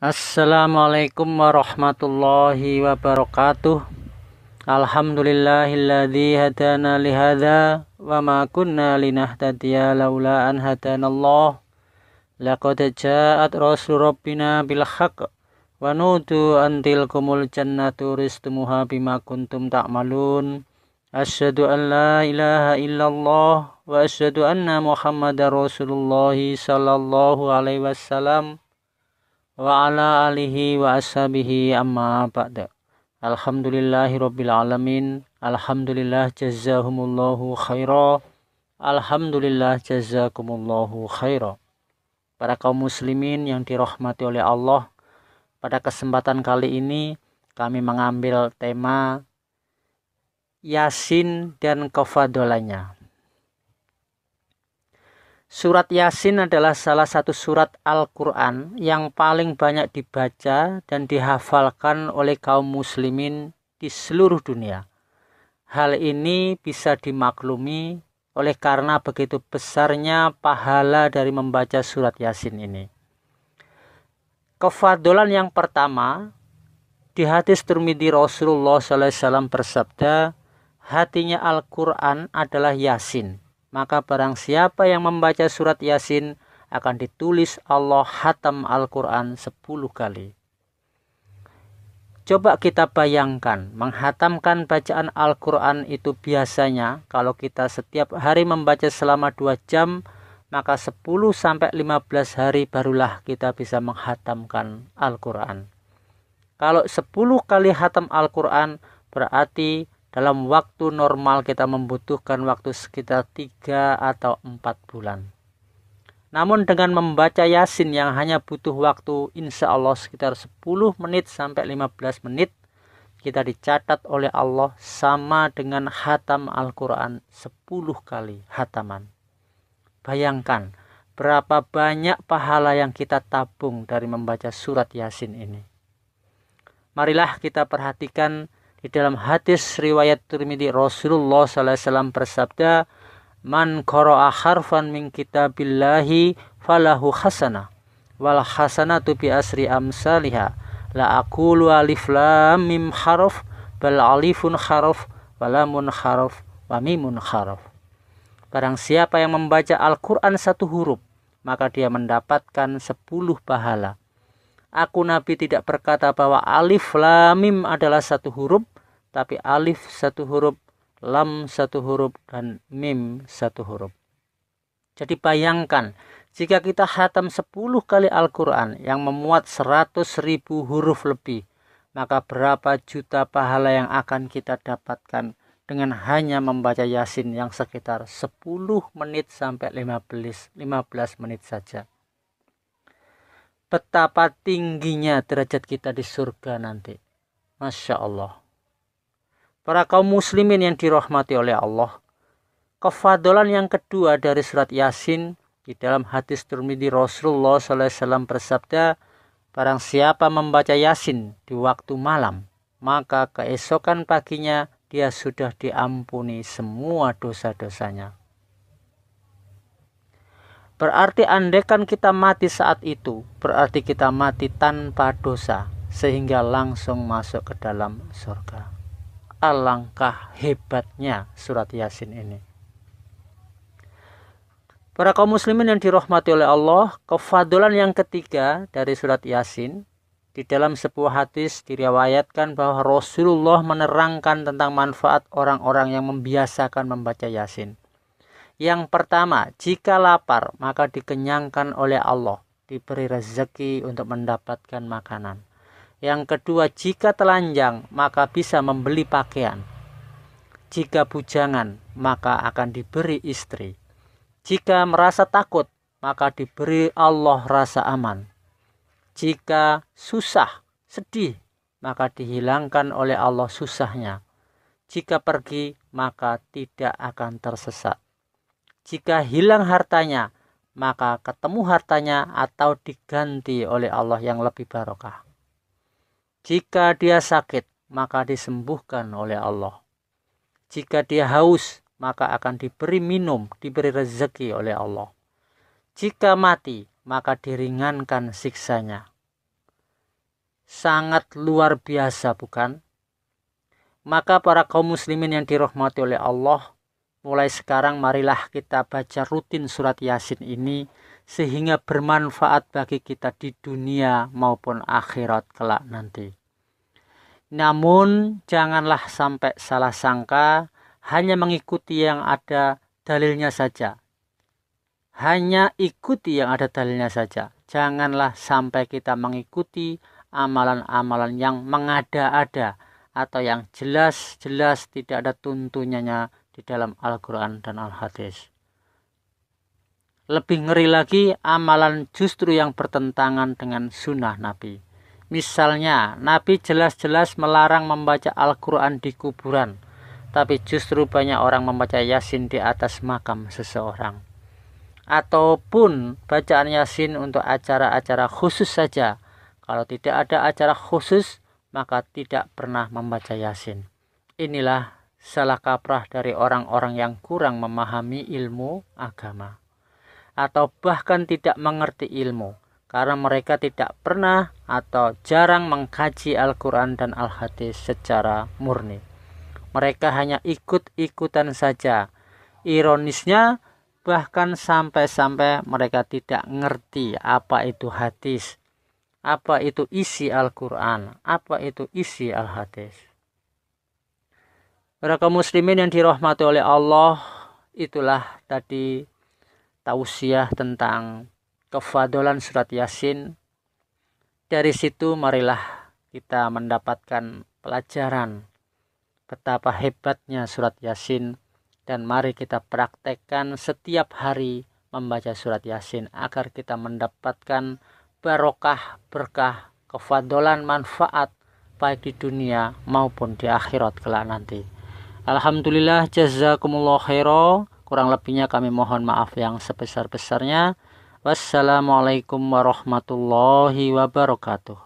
Assalamualaikum warahmatullahi wabarakatuh. Alhamdulillahilladzi hadana lihadza wa ma kunna linahtadiya laula an hadanallah. Laqad ja'at rasul rabbina bil haqq wa nudu an tilkumul jannatu ristumuha bima kuntum ta'malun. Asyhadu an la ilaha illallah wa asyhadu anna Muhammadar Rasulullah sallallahu alaihi wasallam wa ala alihi wa ashabihi amma ba'da. Alhamdulillahi rabbil alamin. Alhamdulillah jazahumullahu khaira. Alhamdulillah jazakumullahu khaira. Para kaum muslimin yang dirahmati oleh Allah, pada kesempatan kali ini kami mengambil tema Yasin dan kefadolannya. Surat Yasin adalah salah satu surat Al-Quran yang paling banyak dibaca dan dihafalkan oleh kaum muslimin di seluruh dunia. Hal ini bisa dimaklumi oleh karena begitu besarnya pahala dari membaca surat Yasin ini. Kefadolan yang pertama, di hadis Tirmidzi Rasulullah SAW bersabda, hatinya Al-Quran adalah Yasin. Maka barang siapa yang membaca surat Yasin akan ditulis Allah khatam Al-Quran 10 kali. Coba kita bayangkan, menghatamkan bacaan Al-Quran itu biasanya kalau kita setiap hari membaca selama 2 jam, maka 10-15 hari barulah kita bisa menghatamkan Al-Quran. Kalau 10 kali khatam Al-Quran berarti dalam waktu normal kita membutuhkan waktu sekitar 3 atau 4 bulan. Namun dengan membaca Yasin yang hanya butuh waktu insya Allah sekitar 10 menit sampai 15 menit, kita dicatat oleh Allah sama dengan khatam Al-Quran 10 kali khataman. Bayangkan berapa banyak pahala yang kita tabung dari membaca surat Yasin ini. Marilah kita perhatikan di dalam hadis riwayat Tirmidzi Rasulullah SAW bersabda, man qara'a harfan min kitabillahi falahu hasanah wal hasanatu bi asri amsalihha la aqulu alif lam mim harf bal alifun harf wa lamun harf wa mimun harf. Barang siapa yang membaca Al-Quran 1 huruf, maka dia mendapatkan 10 pahala. Aku Nabi tidak berkata bahwa alif lam mim adalah 1 huruf, tapi alif 1 huruf, lam 1 huruf, dan mim 1 huruf. Jadi bayangkan, jika kita khatam 10 kali Al-Quran yang memuat 100.000 huruf lebih, maka berapa juta pahala yang akan kita dapatkan dengan hanya membaca Yasin yang sekitar 10 menit sampai 15 menit saja. Betapa tingginya derajat kita di surga nanti. Masya Allah. Para kaum muslimin yang dirahmati oleh Allah, kefadolan yang kedua dari surat Yasin, di dalam hadis Tirmidzi Rasulullah SAW bersabda, barang siapa membaca Yasin di waktu malam, maka keesokan paginya dia sudah diampuni semua dosa-dosanya. Berarti andaikan kita mati saat itu, berarti kita mati tanpa dosa, sehingga langsung masuk ke dalam surga. Alangkah hebatnya surat Yasin ini. Para kaum muslimin yang dirahmati oleh Allah, kefadolan yang ketiga dari surat Yasin, di dalam sebuah hadis diriwayatkan bahwa Rasulullah menerangkan tentang manfaat orang-orang yang membiasakan membaca Yasin. Yang pertama, jika lapar maka dikenyangkan oleh Allah, diberi rezeki untuk mendapatkan makanan. Yang kedua, jika telanjang maka bisa membeli pakaian. Jika bujangan maka akan diberi istri. Jika merasa takut maka diberi Allah rasa aman. Jika susah, sedih, maka dihilangkan oleh Allah susahnya. Jika pergi maka tidak akan tersesat. Jika hilang hartanya, maka ketemu hartanya atau diganti oleh Allah yang lebih barokah. Jika dia sakit, maka disembuhkan oleh Allah. Jika dia haus, maka akan diberi minum, diberi rezeki oleh Allah. Jika mati, maka diringankan siksanya. Sangat luar biasa, bukan? Maka para kaum muslimin yang dirahmati oleh Allah, mulai sekarang marilah kita baca rutin surat Yasin ini sehingga bermanfaat bagi kita di dunia maupun akhirat kelak nanti. Namun janganlah sampai salah sangka hanya mengikuti yang ada dalilnya saja. Hanya ikuti yang ada dalilnya saja. Janganlah sampai kita mengikuti amalan-amalan yang mengada-ada atau yang jelas-jelas tidak ada tuntunannya di dalam Al-Quran dan Al-Hadis. Lebih ngeri lagi, amalan justru yang bertentangan dengan sunnah Nabi. Misalnya, Nabi jelas-jelas melarang membaca Al-Quran di kuburan, tapi justru banyak orang membaca Yasin di atas makam seseorang. Ataupun bacaan Yasin untuk acara-acara khusus saja. Kalau tidak ada acara khusus, maka tidak pernah membaca Yasin. Inilah salah kaprah dari orang-orang yang kurang memahami ilmu agama, atau bahkan tidak mengerti ilmu, karena mereka tidak pernah atau jarang mengkaji Al-Quran dan Al-Hadis secara murni. Mereka hanya ikut-ikutan saja. Ironisnya, bahkan sampai-sampai mereka tidak ngerti apa itu hadis, apa itu isi Al-Quran, apa itu isi Al-Hadis. Para kaum muslimin yang dirahmati oleh Allah, itulah tadi tausiah tentang kefadolan surat Yasin. Dari situ marilah kita mendapatkan pelajaran betapa hebatnya surat Yasin, dan mari kita praktekkan setiap hari membaca surat Yasin agar kita mendapatkan barokah, berkah, kefadolan, manfaat baik di dunia maupun di akhirat kelak nanti. Alhamdulillah, jazakumullah khairan. Kurang lebihnya kami mohon maaf yang sebesar-besarnya. Wassalamualaikum warahmatullahi wabarakatuh.